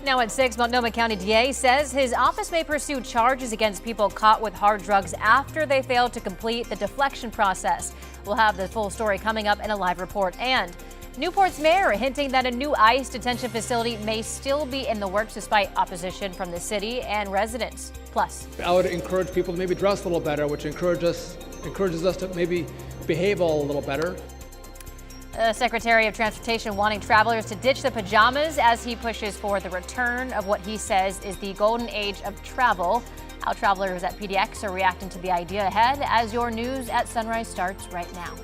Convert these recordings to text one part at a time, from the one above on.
Now at 6, Multnomah County DA says his office may pursue charges against people caught with hard drugs after they failed to complete the deflection process. We'll have the full story coming up in a live report. And Newport's mayor hinting that a new ICE detention facility may still be in the works despite opposition from the city and residents. Plus, I would encourage people to maybe dress a little better, which encourages us to maybe behave a little better. The Secretary of Transportation wanting travelers to ditch the pajamas as he pushes for the return of what he says is the golden age of travel. How travelers at PDX are reacting to the idea ahead as your news at Sunrise starts right now.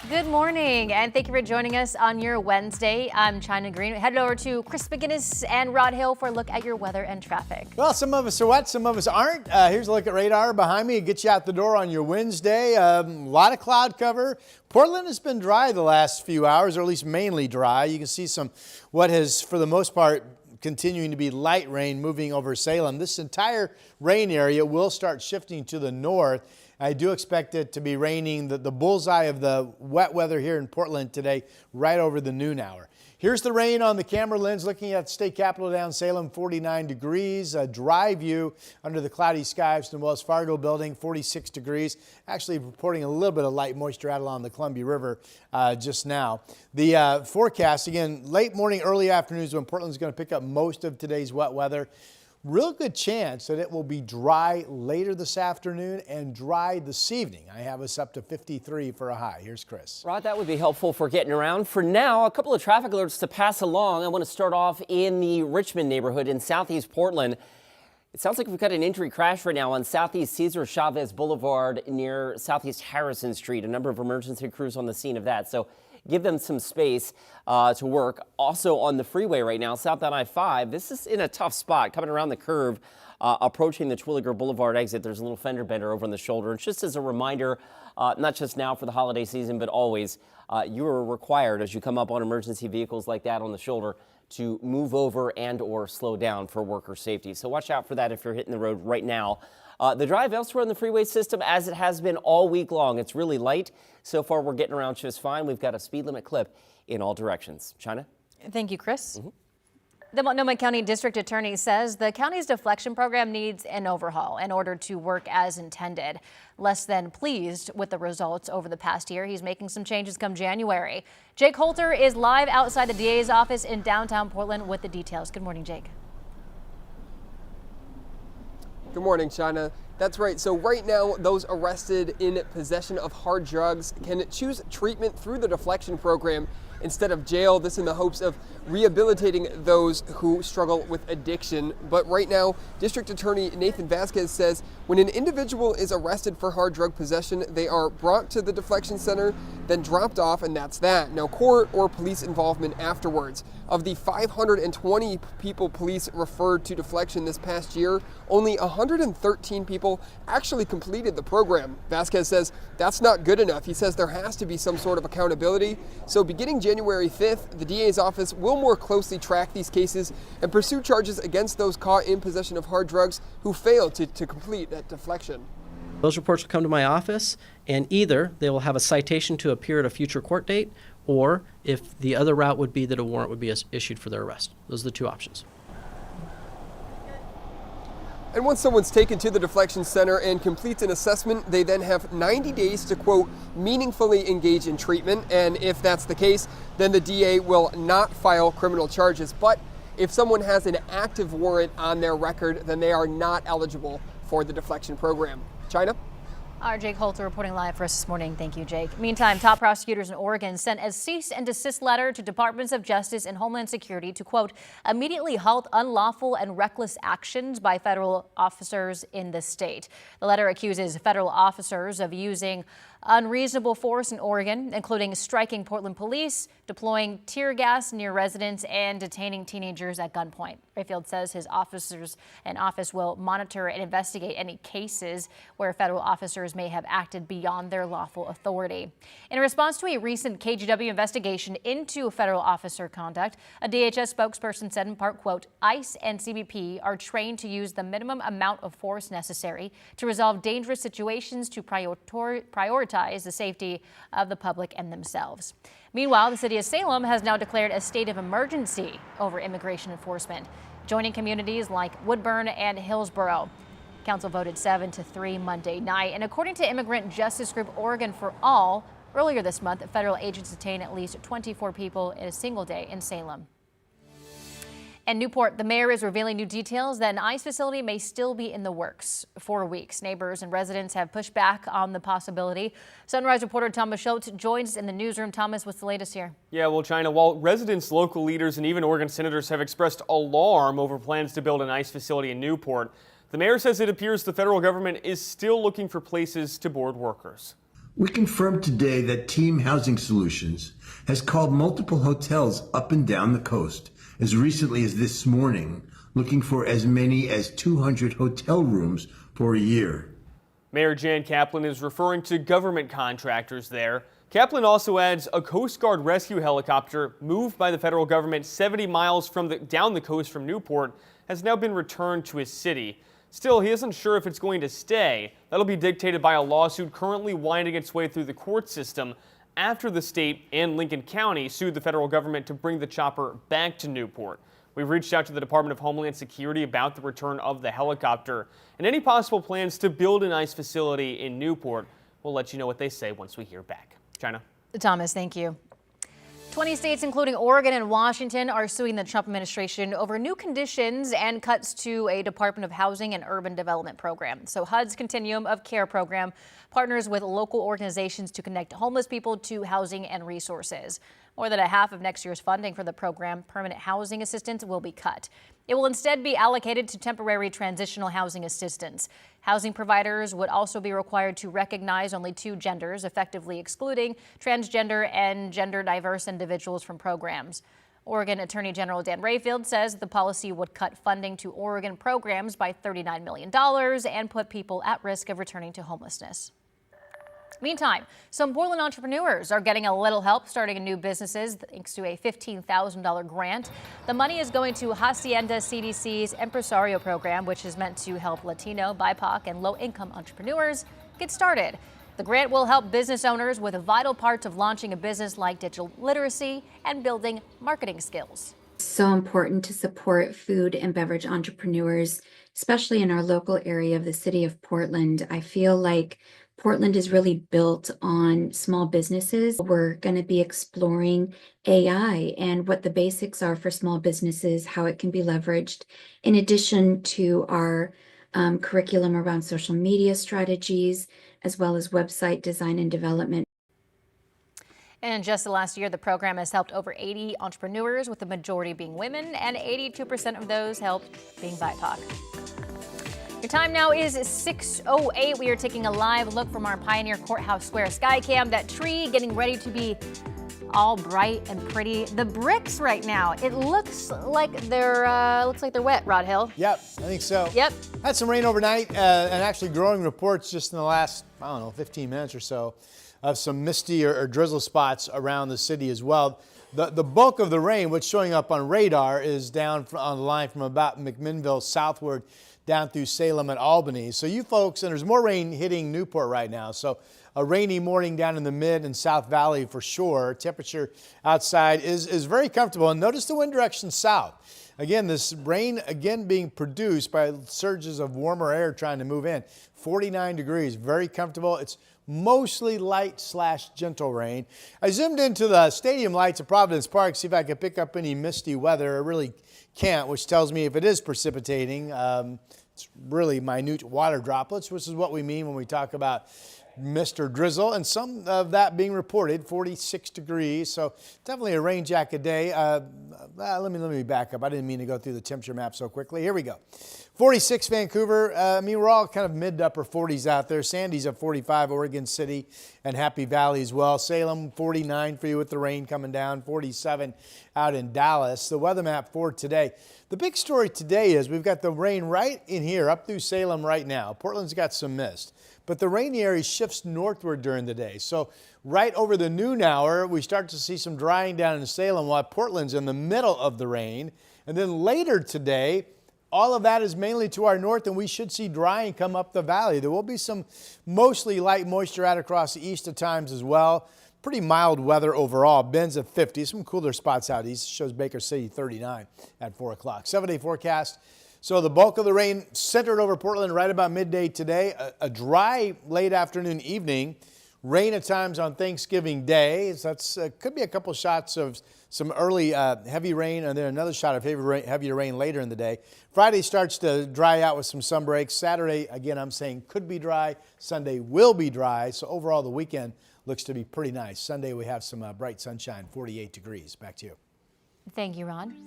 Good morning, and thank you for joining us on your Wednesday. I'm China Green. Headed over to Chris McGinnis and Rod Hill for a look at your weather and traffic. Well, some of us are wet, some of us aren't. Here's a look at radar behind me. It gets you out the door on your Wednesday. A lot of cloud cover. Portland has been dry the last few hours, or at least mainly dry. You can see some what has, for the most part, continuing to be light rain moving over Salem. This entire rain area will start shifting to the north. I do expect it to be raining, the bullseye of the wet weather here in Portland today, right over the noon hour. Here's the rain on the camera lens looking at the state capitol down Salem, 49 degrees. A dry view under the cloudy skies from the Wells Fargo building, 46 degrees. Actually reporting a little bit of light moisture out along the Columbia River just now. The forecast, again, late morning, early afternoons when Portland's going to pick up most of today's wet weather. Real good chance that it will be dry later this afternoon and dry this evening. I have us up to 53 for a high. Here's Chris. Rod, that would be helpful for getting around. For now, a couple of traffic alerts to pass along. I want to start off in the Richmond neighborhood in southeast Portland. It sounds like we've got an injury crash right now on southeast Cesar Chavez Boulevard near southeast Harrison Street. A number of emergency crews on the scene of that. So give them some space to work. Also on the freeway right now, southbound I-5. This is in a tough spot coming around the curve, approaching the Twilliger Boulevard exit. There's a little fender bender over on the shoulder. And just as a reminder, not just now for the holiday season, but always, you are required as you come up on emergency vehicles like that on the shoulder to move over and or slow down for worker safety. So watch out for that if you're hitting the road right now. The drive elsewhere on the freeway system, as it has been all week long, it's really light. So far, we're getting around just fine. We've got a speed limit clip in all directions. China? Thank you, Chris. The Multnomah County District Attorney says the county's deflection program needs an overhaul in order to work as intended. Less than pleased with the results over the past year. He's making some changes come January. Jake Holter is live outside the DA's office in downtown Portland with the details. Good morning, Jake. Good morning, China. That's right. So right now, those arrested in possession of hard drugs can choose treatment through the deflection program instead of jail. This in the hopes of rehabilitating those who struggle with addiction. But right now, District Attorney Nathan Vasquez says when an individual is arrested for hard drug possession, they are brought to the deflection center, then dropped off, and that's that. No court or police involvement afterwards. Of the 520 people police referred to deflection this past year, only 113 people actually completed the program. Vasquez says that's not good enough. He says there has to be some sort of accountability. So beginning January 5th, the DA's office will more closely track these cases and pursue charges against those caught in possession of hard drugs who failed to complete that deflection. Those reports will come to my office, and either they will have a citation to appear at a future court date, or if the other route would be that a warrant would be issued for their arrest. Those are the two options. And once someone's taken to the deflection center and completes an assessment, they then have 90 days to, quote, meaningfully engage in treatment. And if that's the case, then the DA will not file criminal charges. But if someone has an active warrant on their record, then they are not eligible for the deflection program. China? Our Jake Holter reporting live for us this morning. Thank you, Jake. Meantime, top prosecutors in Oregon sent a cease and desist letter to Departments of Justice and Homeland Security to, quote, immediately halt unlawful and reckless actions by federal officers in the state. The letter accuses federal officers of using unreasonable force in Oregon, including striking Portland police, deploying tear gas near residents, and detaining teenagers at gunpoint. Rayfield says his officers and office will monitor and investigate any cases where federal officers may have acted beyond their lawful authority. In response to a recent KGW investigation into federal officer conduct, a DHS spokesperson said in part, quote, ICE and CBP are trained to use the minimum amount of force necessary to resolve dangerous situations to prioritize prioritize the safety of the public and themselves. Meanwhile, the city of Salem has now declared a state of emergency over immigration enforcement, joining communities like Woodburn and Hillsborough. Council voted 7-3 Monday night, and according to immigrant justice group Oregon for All, earlier this month, federal agents detained at least 24 people in a single day in Salem. In Newport, the mayor is revealing new details that an ICE facility may still be in the works. For weeks, neighbors and residents have pushed back on the possibility. Sunrise reporter Thomas Schultz joins us in the newsroom. Thomas, what's the latest here? Yeah, well, China, while residents, local leaders, and even Oregon senators have expressed alarm over plans to build an ICE facility in Newport, the mayor says it appears the federal government is still looking for places to board workers. We confirmed today that Team Housing Solutions has called multiple hotels up and down the coast as recently as this morning, looking for as many as 200 hotel rooms for a year. Mayor Jan Kaplan is referring to government contractors there. Kaplan also adds a Coast Guard rescue helicopter moved by the federal government 70 miles down the coast from Newport has now been returned to his city. Still, he isn't sure if it's going to stay. That'll be dictated by a lawsuit currently winding its way through the court system after the state and Lincoln County sued the federal government to bring the chopper back to Newport. We've reached out to the Department of Homeland Security about the return of the helicopter and any possible plans to build an ICE facility in Newport. We'll let you know what they say once we hear back. China. Thomas, thank you. 20 states, including Oregon and Washington, are suing the Trump administration over new conditions and cuts to a Department of Housing and Urban Development program. So HUD's Continuum of Care program partners with local organizations to connect homeless people to housing and resources. More than a half of next year's funding for the program, permanent housing assistance, will be cut. It will instead be allocated to temporary transitional housing assistance. Housing providers would also be required to recognize only two genders, effectively excluding transgender and gender diverse individuals from programs. Oregon Attorney General Dan Rayfield says the policy would cut funding to Oregon programs by $39 million and put people at risk of returning to homelessness. Meantime, some Portland entrepreneurs are getting a little help starting new businesses thanks to a $15,000 grant. The money is going to Hacienda CDC's Empresario program, which is meant to help Latino, BIPOC, and low-income entrepreneurs get started. The grant will help business owners with vital parts of launching a business like digital literacy and building marketing skills. So important to support food and beverage entrepreneurs, especially in our local area of the city of Portland. I feel like Portland is really built on small businesses. We're going to be exploring AI and what the basics are for small businesses, how it can be leveraged, in addition to our curriculum around social media strategies, as well as website design and development. And just the last year, the program has helped over 80 entrepreneurs, with the majority being women, and 82% of those helped being BIPOC. Your time now is 6:08. We are taking a live look from our Pioneer Courthouse Square Skycam. That tree getting ready to be all bright and pretty. The bricks right now, it looks like they're wet, Rod Hill. Yep, I think so. Yep. Had some rain overnight and actually growing reports just in the last, 15 minutes or so of some misty or drizzle spots around the city as well. The bulk of the rain, what's showing up on radar, is down on the line from about McMinnville southward down through Salem and Albany. So you folks, and there's more rain hitting Newport right now. So a rainy morning down in the mid and south valley for sure. Temperature outside is very comfortable. And notice the wind direction south. Again, this rain again being produced by surges of warmer air trying to move in. 49 degrees, very comfortable. It's mostly light/gentle rain. I zoomed into the stadium lights at Providence Park, see if I could pick up any misty weather. I really can't, which tells me if it is precipitating, it's really minute water droplets, which is what we mean when we talk about mist or drizzle, and some of that being reported, 46 degrees, so definitely a rain jacket day. Let me back up. I didn't mean to go through the temperature map so quickly. Here we go. 46 Vancouver. We're all kind of mid to upper 40s out there. Sandy's at 45, Oregon City and Happy Valley as well. Salem, 49 for you with the rain coming down, 47 out in Dallas. The weather map for today. The big story today is we've got the rain right in here up through Salem right now. Portland's got some mist, but the rainy area shifts northward during the day. So right over the noon hour, we start to see some drying down in Salem while Portland's in the middle of the rain. And then later today, All of that is mainly to our north, and we should see drying come up the valley. There will be some mostly light moisture out across the east at times as well. Pretty mild weather overall. Bends at 50. Some cooler spots out east. Shows Baker City 39 at 4 o'clock. 7-day forecast. So the bulk of the rain centered over Portland right about midday today. A dry late afternoon, evening. Rain at times on Thanksgiving Day. So that's could be a couple shots of some early heavy rain, and then another shot of heavier rain later in the day. Friday starts to dry out with some sun breaks. Saturday, again, I'm saying could be dry. Sunday will be dry. So overall, the weekend looks to be pretty nice. Sunday, we have some bright sunshine, 48 degrees. Back to you. Thank you, Ron.